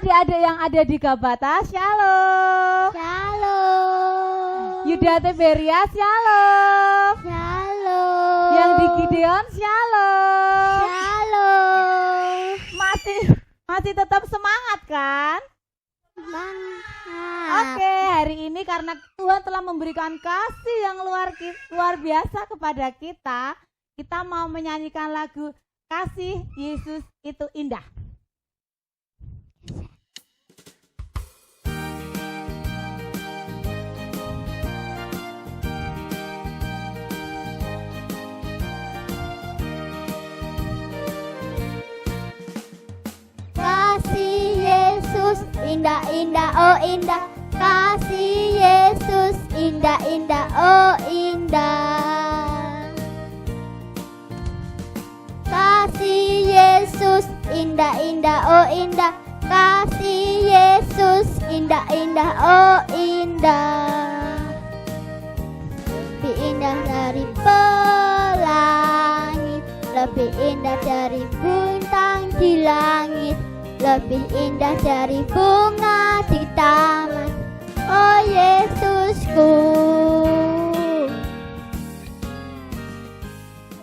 adik-adik yang ada di Gabata, shalom. Shalom. Yuda Teberia, shalom. Shalom. Yang di Gideon, shalom. Shalom. Masih tetap semangat kan? Semangat. Oke, hari ini karena Tuhan telah memberikan kasih yang luar biasa kepada kita, kita mau menyanyikan lagu Kasih Yesus Itu Indah. Kasih Yesus indah-indah, oh indah. Kasih Yesus indah-indah, oh indah. Kasih Yesus indah-indah, oh indah. Kasih Yesus indah-indah, oh indah. Lebih indah dari pelangi, lebih indah dari bintang di langit, lebih indah dari bunga di taman, oh Yesusku.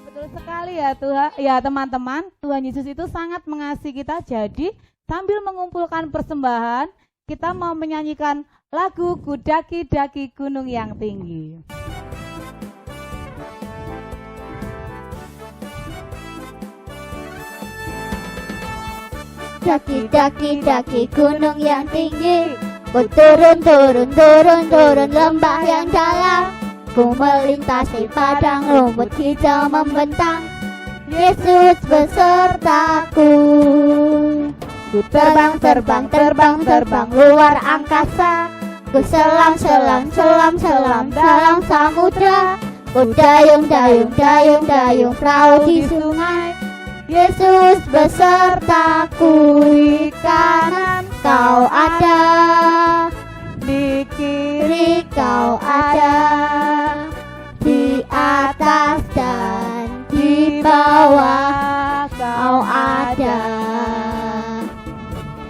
Betul sekali ya Tuhan, ya teman-teman, Tuhan Yesus itu sangat mengasihi kita. Jadi sambil mengumpulkan persembahan, kita mau menyanyikan lagu Ku Daki-daki Gunung yang Tinggi. Daki-daki gunung yang tinggi, ku turun lembah yang dalam, ku melintasi padang rumput hijau membentang, Yesus besertaku. Ku terbang luar angkasa, ku selam dalam samudra, ku dayung perahu di sungai, Yesus besertaku. Di kanan kau ada, di kiri kau ada, di atas dan di bawah kau ada,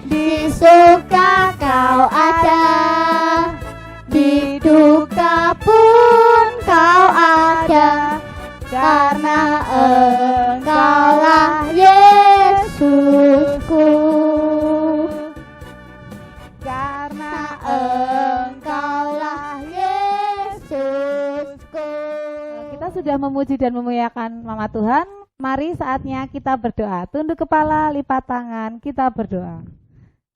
di suka kau ada, di duka pun kau ada, karena Engkaulah Yesusku, karena Engkaulah Yesusku. Kita sudah memuji dan memuliakan Mama Tuhan. Mari saatnya kita berdoa. Tunduk kepala, lipat tangan, kita berdoa.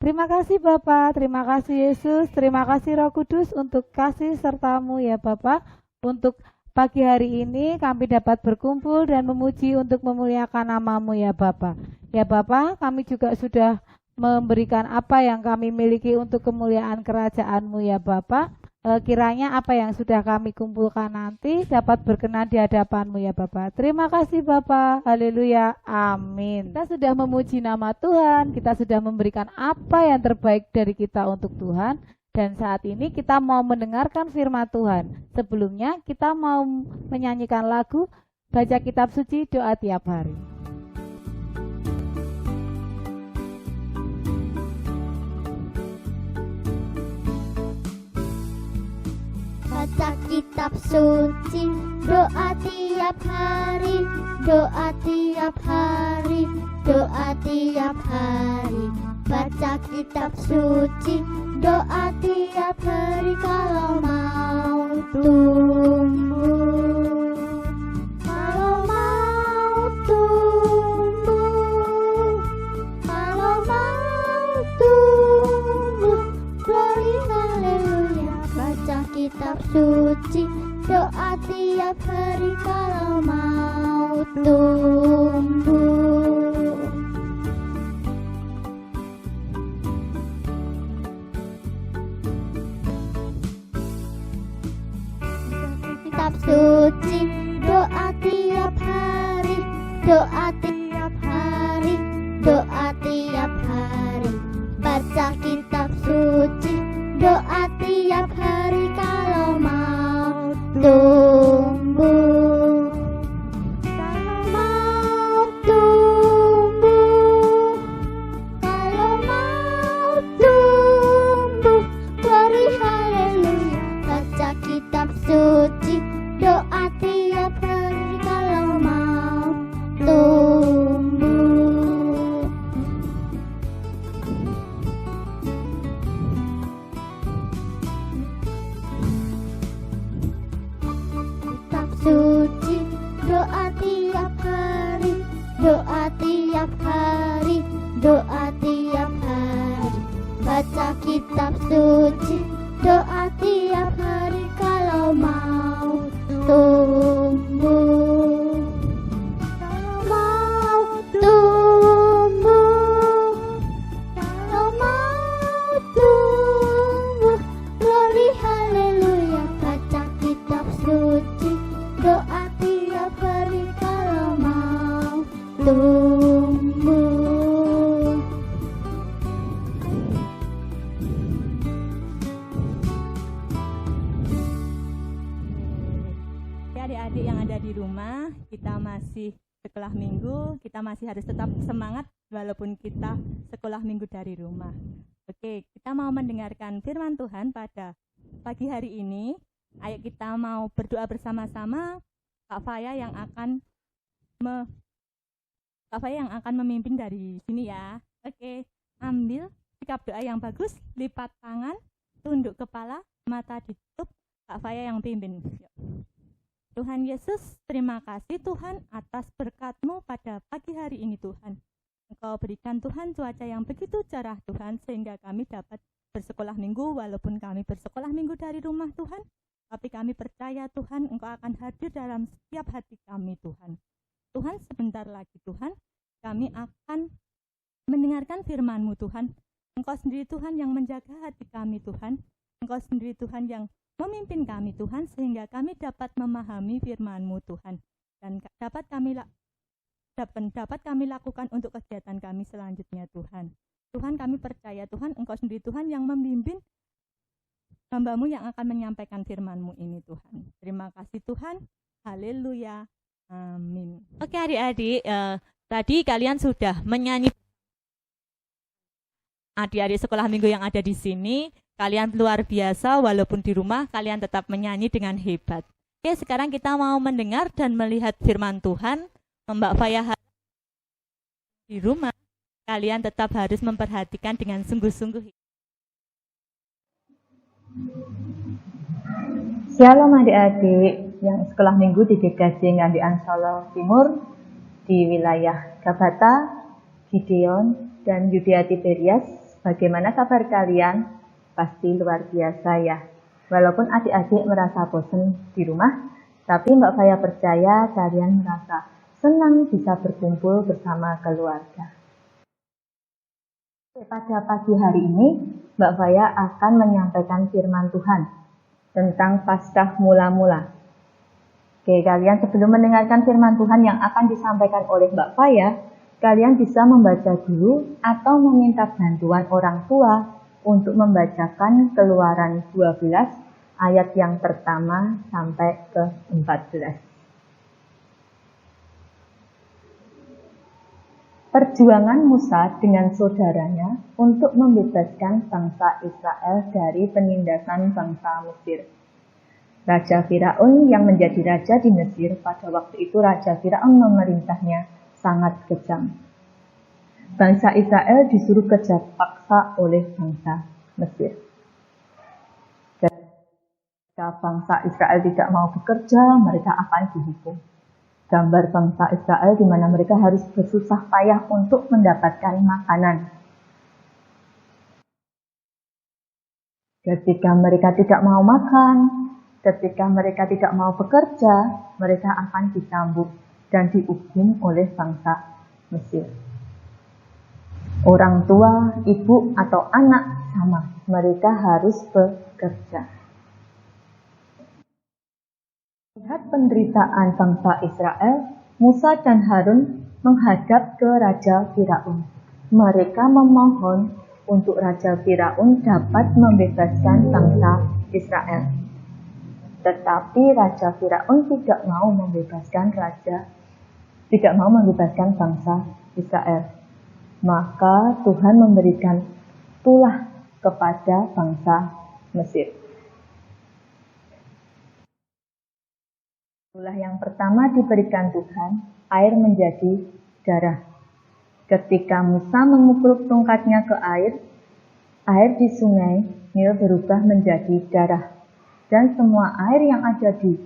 Terima kasih Bapa, terima kasih Yesus, terima kasih Roh Kudus untuk kasih sertamu ya Bapa. Untuk pagi hari ini kami dapat berkumpul dan memuji untuk memuliakan nama-Mu ya Bapa. Ya Bapa, kami juga sudah memberikan apa yang kami miliki untuk kemuliaan kerajaan-Mu ya Bapa. Kiranya apa yang sudah kami kumpulkan nanti dapat berkenan di hadapan-Mu ya Bapa. Terima kasih Bapa. Haleluya. Amin. Kita sudah memuji nama Tuhan, kita sudah memberikan apa yang terbaik dari kita untuk Tuhan. Dan saat ini kita mau mendengarkan firman Tuhan. Sebelumnya kita mau menyanyikan lagu Baca Kitab Suci Doa Tiap Hari. Baca kitab suci, doa tiap hari, doa tiap hari, doa tiap hari. Baca kitab suci, doa tiap hari kalau mau tumbuh, kalau mau tumbuh, kalau mau tumbuh, glory haleluya. Baca kitab suci, doa tiap hari kalau mau tumbuh. Kitab suci, doa tiap hari, doa tiap hari, doa tiap hari. Baca kitab suci, doa tiap hari kalau mau tumbuh, kalau mau tumbuh, kalau mau tiap hari, doa tiap hari, baca kitab suci, doa tiap hari kalau mau tumbuh, mau tumbuh, kalau mau tumbuh, glory haleluya, baca kitab suci, doa tiap hari kalau mau tumbuh. Adik-adik yang ada di rumah, kita masih sekolah minggu, kita masih harus tetap semangat walaupun kita sekolah minggu dari rumah. Oke, kita mau mendengarkan firman Tuhan pada pagi hari ini. Ayo kita mau berdoa bersama-sama. Kak Faya yang akan memimpin dari sini ya. Oke, ambil sikap doa yang bagus, lipat tangan, tunduk kepala, mata ditutup. Kak Faya yang pimpin. Yuk. Tuhan Yesus, terima kasih Tuhan atas berkat-Mu pada pagi hari ini Tuhan. Engkau berikan Tuhan cuaca yang begitu cerah Tuhan, sehingga kami dapat bersekolah minggu walaupun kami bersekolah minggu dari rumah Tuhan. Tapi kami percaya Tuhan Engkau akan hadir dalam setiap hati kami Tuhan. Tuhan, sebentar lagi Tuhan, kami akan mendengarkan firman-Mu Tuhan. Engkau sendiri Tuhan yang menjaga hati kami Tuhan. Engkau sendiri Tuhan yang memimpin kami Tuhan, sehingga kami dapat memahami firman-Mu Tuhan, dan dapat kami lakukan untuk kegiatan kami selanjutnya Tuhan. Tuhan, kami percaya Tuhan Engkau sendiri Tuhan yang membimbing hamba-Mu yang akan menyampaikan firman-Mu ini Tuhan. Terima kasih Tuhan. Haleluya. Amin. Oke adik-adik, tadi kalian sudah menyanyi. Adik-adik sekolah minggu yang ada di sini, kalian luar biasa, walaupun di rumah kalian tetap menyanyi dengan hebat. Oke, sekarang kita mau mendengar dan melihat firman Tuhan. Mbak Faya di rumah, kalian tetap harus memperhatikan dengan sungguh-sungguh. Shalom adik-adik yang sekolah minggu di GKJ Ngandian Solo Timur, di wilayah Gabata, Gideon, dan Yudea Tiberias. Bagaimana kabar kalian? Pasti luar biasa ya. Walaupun adik-adik merasa bosan di rumah, tapi Mbak Faya percaya kalian merasa senang bisa berkumpul bersama keluarga. Pada pagi hari ini, Mbak Faya akan menyampaikan firman Tuhan tentang Paskah mula-mula. Oke, kalian sebelum mendengarkan firman Tuhan yang akan disampaikan oleh Mbak Faya, kalian bisa membaca dulu atau meminta bantuan orang tua untuk membacakan Keluaran 12 ayat yang pertama sampai ke 14. Perjuangan Musa dengan saudaranya untuk membebaskan bangsa Israel dari penindasan bangsa Mesir. Raja Firaun yang menjadi raja di Mesir pada waktu itu, Raja Firaun memerintahnya sangat kejam. Bangsa Israel disuruh kerja paksa oleh bangsa Mesir. Jika bangsa Israel tidak mau bekerja, mereka akan dihukum. Gambar bangsa Israel di mana mereka harus bersusah payah untuk mendapatkan makanan. Ketika mereka tidak mau makan, ketika mereka tidak mau bekerja, mereka akan dicambuk dan dihukum oleh bangsa Mesir. Orang tua, ibu, atau anak sama, mereka harus bekerja. Lihat penderitaan bangsa Israel, Musa dan Harun menghadap ke Raja Firaun. Mereka memohon untuk Raja Firaun dapat membebaskan bangsa Israel. Tetapi Raja Firaun tidak mau membebaskan bangsa Israel. Maka Tuhan memberikan tulah kepada bangsa Mesir. Tulah yang pertama diberikan Tuhan, air menjadi darah. Ketika Musa memukul tongkatnya ke air di sungai Nil berubah menjadi darah. Dan semua air yang ada di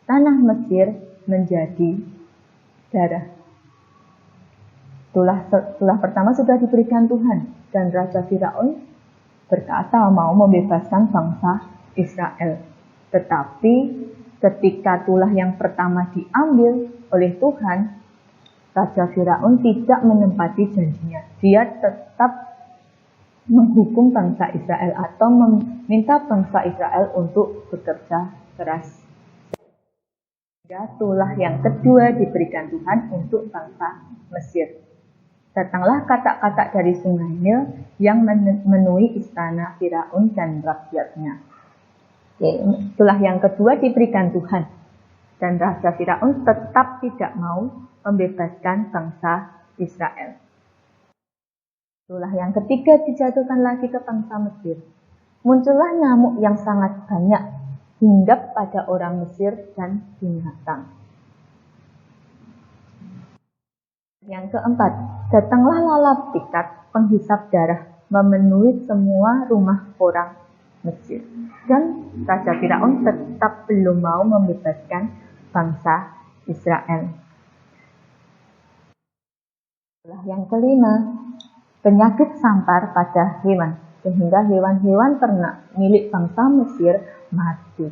tanah Mesir menjadi darah. Tulah pertama sudah diberikan Tuhan, dan Raja Firaun berkata mau membebaskan bangsa Israel. Tetapi ketika tulah yang pertama diambil oleh Tuhan, Raja Firaun tidak menempati janjinya. Dia tetap menghukum bangsa Israel atau meminta bangsa Israel untuk bekerja keras. Tulah yang kedua diberikan Tuhan untuk bangsa Mesir. Datanglah katak-katak dari sungai Nil yang memenuhi istana Firaun dan rakyatnya. Tulah yang kedua diberikan Tuhan, dan Raja Firaun tetap tidak mau membebaskan bangsa Israel. Tulah yang ketiga dijatuhkan lagi ke bangsa Mesir. Muncullah nyamuk yang sangat banyak, hinggap pada orang Mesir dan binatang. Yang keempat, datanglah lalat pikat penghisap darah memenuhi semua rumah orang Mesir. Dan Raja Firaun tetap belum mau membebaskan bangsa Israel. Yang kelima, penyakit sampar pada hewan, sehingga hewan-hewan ternak milik bangsa Mesir mati.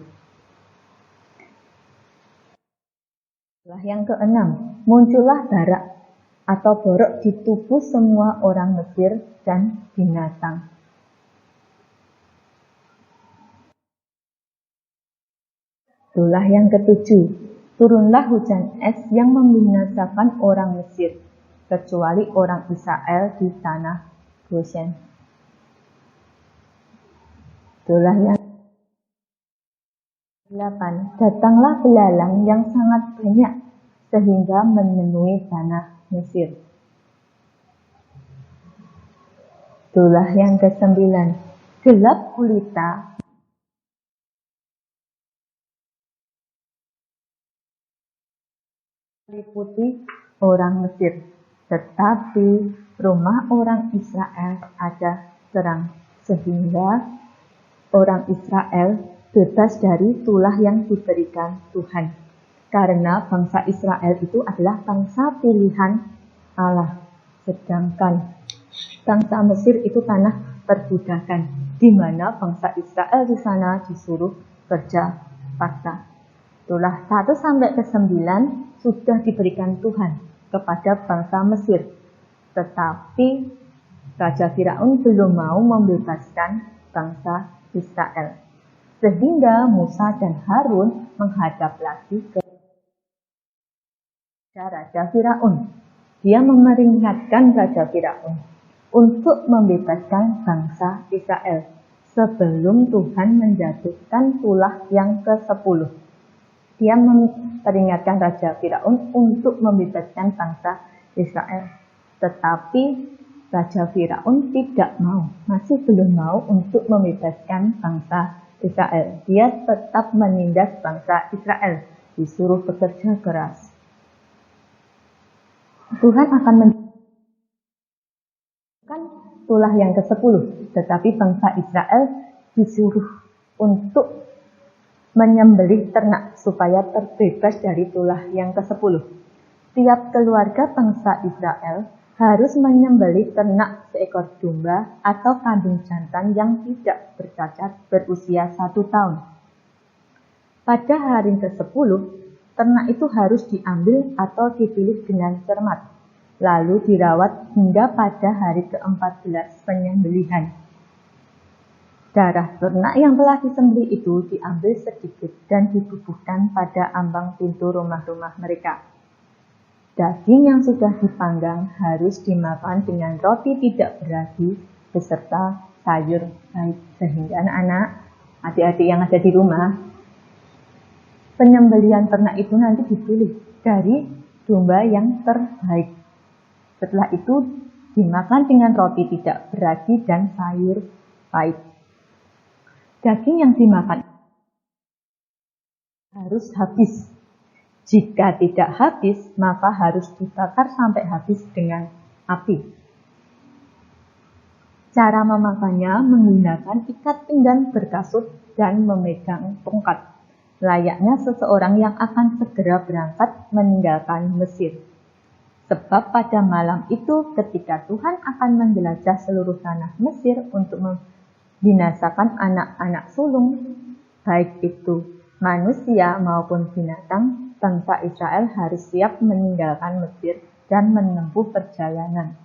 Yang keenam, muncullah barak atau borok di tubuh semua orang Mesir dan binatang. Tulah yang ketujuh, turunlah hujan es yang membinasakan orang Mesir, kecuali orang Israel di tanah Goshen. Tulah yang 8, datanglah belalang yang sangat banyak sehingga memenuhi tanah Mesir. Tulah yang ke-9, gelap gulita meliputi orang Mesir, tetapi rumah orang Israel ada terang, sehingga orang Israel bebas dari tulah yang diberikan Tuhan. Karena bangsa Israel itu adalah bangsa pilihan Allah. Sedangkan bangsa Mesir itu tanah perbudakan, di mana bangsa Israel di sana disuruh kerja paksa. Tulah 1 sampai ke 9 sudah diberikan Tuhan kepada bangsa Mesir. Tetapi Raja Firaun belum mau membebaskan bangsa Israel. Sehingga Musa dan Harun menghadap lagi ke Raja Firaun. Dia memperingatkan Raja Firaun untuk membebaskan bangsa Israel sebelum Tuhan menjatuhkan tulah yang ke-10. Dia memperingatkan Raja Firaun untuk membebaskan bangsa Israel. Tetapi Raja Firaun tidak mau, masih belum mau untuk membebaskan bangsa Israel. Dia tetap menindas bangsa Israel, disuruh bekerja keras. Tuhan akan menjatuhkan tulah yang ke-10, tetapi bangsa Israel disuruh untuk menyembelih ternak supaya terbebas dari tulah yang ke-10. Tiap keluarga bangsa Israel harus menyembelih ternak seekor domba atau kambing jantan yang tidak bercacat berusia 1 tahun. Pada hari ke-10, ternak itu harus diambil atau dipilih dengan cermat, lalu dirawat hingga pada hari ke-14 penyembelihan. Darah ternak yang telah disembelih itu diambil sedikit dan dibubuhkan pada ambang pintu rumah-rumah mereka. Daging yang sudah dipanggang harus dimakan dengan roti tidak beragi beserta sayur baik, sehingga anak-anak, adik-adik yang ada di rumah, penyembelihan ternak itu nanti dipilih dari domba yang terbaik. Setelah itu dimakan dengan roti tidak beragi dan sayur pahit. Daging yang dimakan harus habis. Jika tidak habis, maka harus dibakar sampai habis dengan api. Cara memakannya menggunakan ikat pinggang berkasut dan memegang tongkat, layaknya seseorang yang akan segera berangkat meninggalkan Mesir. Sebab pada malam itu ketika Tuhan akan menjelajah seluruh tanah Mesir untuk membinasakan anak-anak sulung, baik itu manusia maupun binatang, bangsa Israel harus siap meninggalkan Mesir dan menempuh perjalanan.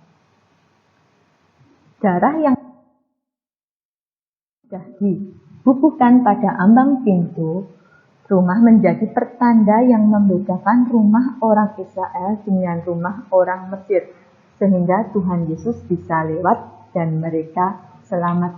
Darah yang sudah dibubuhkan pada ambang pintu rumah menjadi pertanda yang membedakan rumah orang Israel dengan rumah orang Mesir, sehingga Tuhan Yesus bisa lewat dan mereka selamat.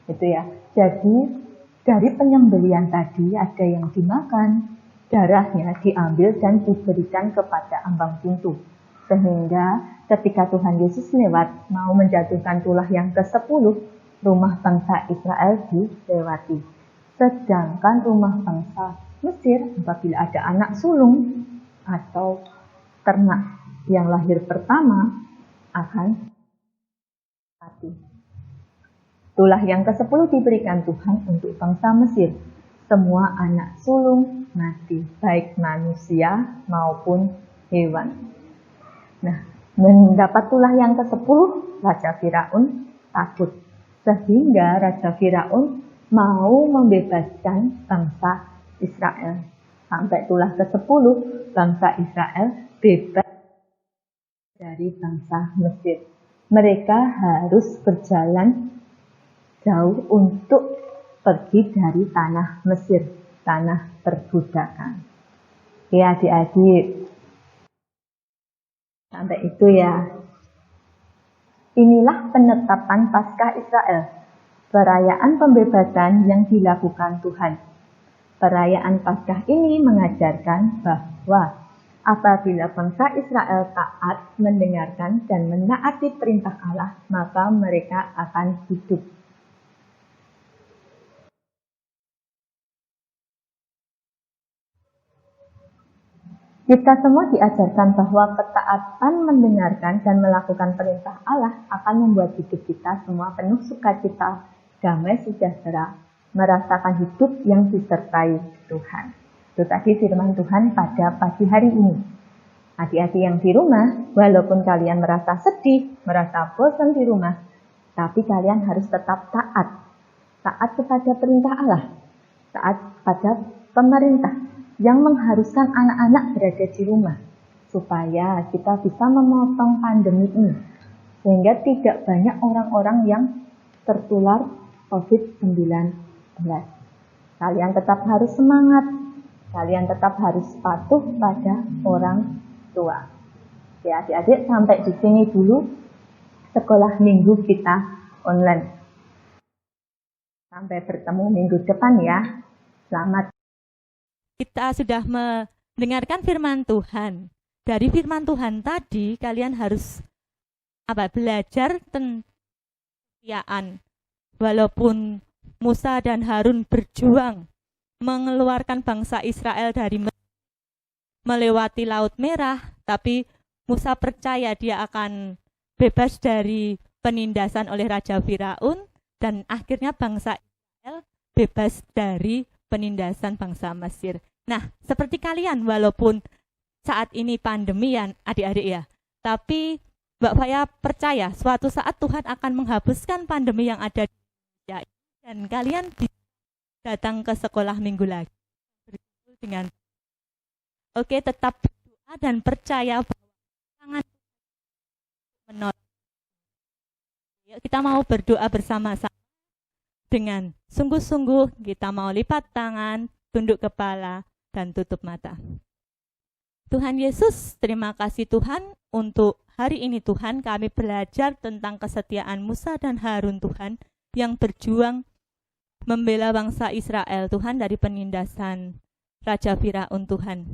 Itu ya. Jadi dari penyembelihan tadi ada yang dimakan, darahnya diambil dan diberikan kepada ambang pintu. Sehingga ketika Tuhan Yesus lewat mau menjatuhkan tulah yang ke-10, rumah bangsa Israel dilewati. Sedangkan rumah bangsa Mesir, apabila ada anak sulung atau ternak yang lahir pertama, akan mati. Tulah yang ke-10 diberikan Tuhan untuk bangsa Mesir. Semua anak sulung mati, baik manusia maupun hewan. Nah, mendapat tulah yang ke-10, Raja Firaun takut. Sehingga Raja Firaun mau membebaskan bangsa Israel. Sampai tulah ke-10, bangsa Israel bebas dari bangsa Mesir. Mereka harus berjalan jauh untuk pergi dari tanah Mesir, tanah perbudakan. Ya adik-adik, sampai itu ya. Inilah penetapan Paskah Israel, perayaan pembebasan yang dilakukan Tuhan. Perayaan Paskah ini mengajarkan bahwa apabila bangsa Israel taat, mendengarkan dan menaati perintah Allah, maka mereka akan hidup. Kita semua diajarkan bahwa ketaatan mendengarkan dan melakukan perintah Allah akan membuat hidup kita semua penuh sukacita, damai sejahtera, merasakan hidup yang disertai Tuhan. Itu tadi firman Tuhan pada pagi hari ini. Adik-adik yang di rumah, walaupun kalian merasa sedih, merasa bosan di rumah, tapi kalian harus tetap taat. Taat kepada perintah Allah, taat pada pemerintah yang mengharuskan anak-anak berada di rumah, supaya kita bisa memotong pandemi ini, sehingga tidak banyak orang-orang yang tertular COVID-19. Kalian tetap harus semangat, kalian tetap harus patuh pada orang tua. Ya adik-adik, sampai di sini dulu sekolah minggu kita online. Sampai bertemu minggu depan ya. Selamat. Kita sudah mendengarkan firman Tuhan. Dari firman Tuhan tadi kalian harus belajar tentang kesetiaan. Walaupun Musa dan Harun berjuang mengeluarkan bangsa Israel dari melewati Laut Merah, tapi Musa percaya dia akan bebas dari penindasan oleh Raja Firaun, dan akhirnya bangsa Israel bebas dari penindasan bangsa Mesir. Nah, seperti kalian, walaupun saat ini pandemi ya adik-adik ya, tapi Mbak Faya percaya suatu saat Tuhan akan menghapuskan pandemi yang ada di Indonesia, dan kalian bisa datang ke sekolah minggu lagi dengan tetap berdoa dan percaya bahwa tangan menolong. Kita mau berdoa bersama-sama dengan sungguh-sungguh. Kita mau lipat tangan, tunduk kepala, dan tutup mata. Tuhan Yesus, terima kasih Tuhan untuk hari ini Tuhan. Kami belajar tentang kesetiaan Musa dan Harun Tuhan, yang berjuang membela bangsa Israel Tuhan dari penindasan Raja Firaun Tuhan.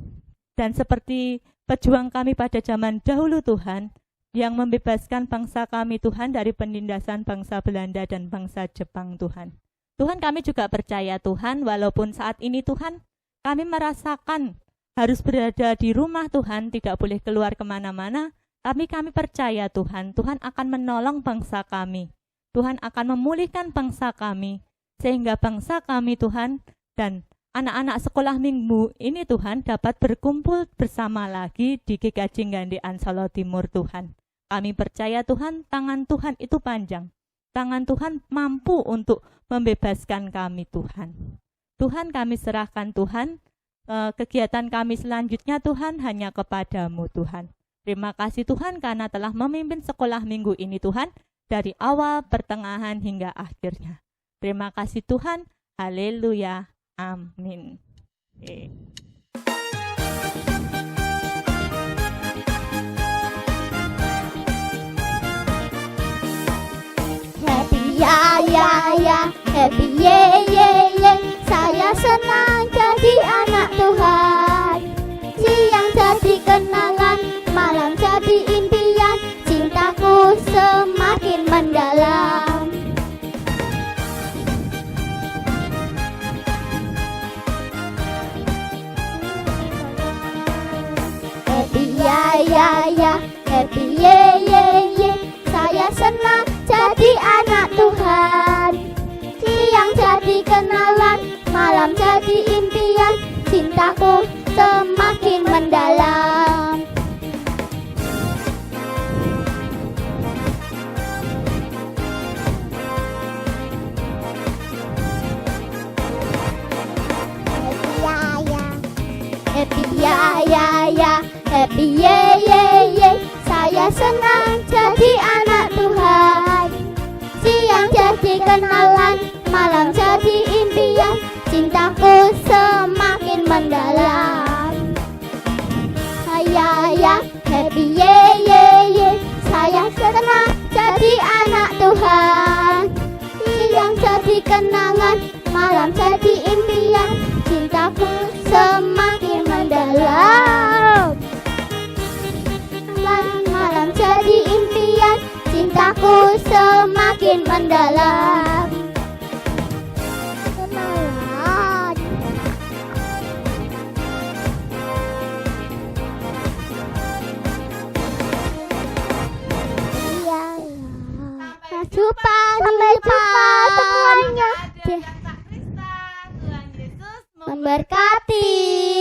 Dan seperti pejuang kami pada zaman dahulu Tuhan, yang membebaskan bangsa kami Tuhan dari penindasan bangsa Belanda dan bangsa Jepang Tuhan. Tuhan, kami juga percaya Tuhan, walaupun saat ini Tuhan kami merasakan harus berada di rumah Tuhan, tidak boleh keluar kemana-mana, tapi kami percaya Tuhan, Tuhan akan menolong bangsa kami. Tuhan akan memulihkan bangsa kami, sehingga bangsa kami Tuhan dan anak-anak sekolah minggu ini Tuhan dapat berkumpul bersama lagi di GKJ Gandean Solo Timur Tuhan. Kami percaya Tuhan, tangan Tuhan itu panjang. Tangan Tuhan mampu untuk membebaskan kami Tuhan. Tuhan, kami serahkan Tuhan, kegiatan kami selanjutnya Tuhan hanya kepadamu Tuhan. Terima kasih Tuhan karena telah memimpin sekolah minggu ini Tuhan, dari awal, pertengahan hingga akhirnya. Terima kasih Tuhan, haleluya, amin. Happy ya ya ya, happy ye ye ye. Saya senang jadi anak Tuhan. Siang jadi kenangan, malam jadi impian. Cintaku semakin mendalam. Happy ya ya ya, happy ye ye ye. Saya senang jadi anak Tuhan. Siang jadi kenalan, malam jadi impian. Cintaku semakin mendalam. Happy ya ya ya, happy ye ye ye. Saya senang jadi anak Tuhan. Siang jadi kenalan, malam jadi impian. Cintaku semakin mendalam. Saya ya, happy ye ye ye. Saya senang jadi anak Tuhan. Siang jadi kenangan, malam jadi impian. Cintaku semakin mendalam. Malam jadi impian. Cintaku semakin mendalam. Kenalan. Iya. Sampai jumpa semuanya. Tuhan Yesus Memberkati.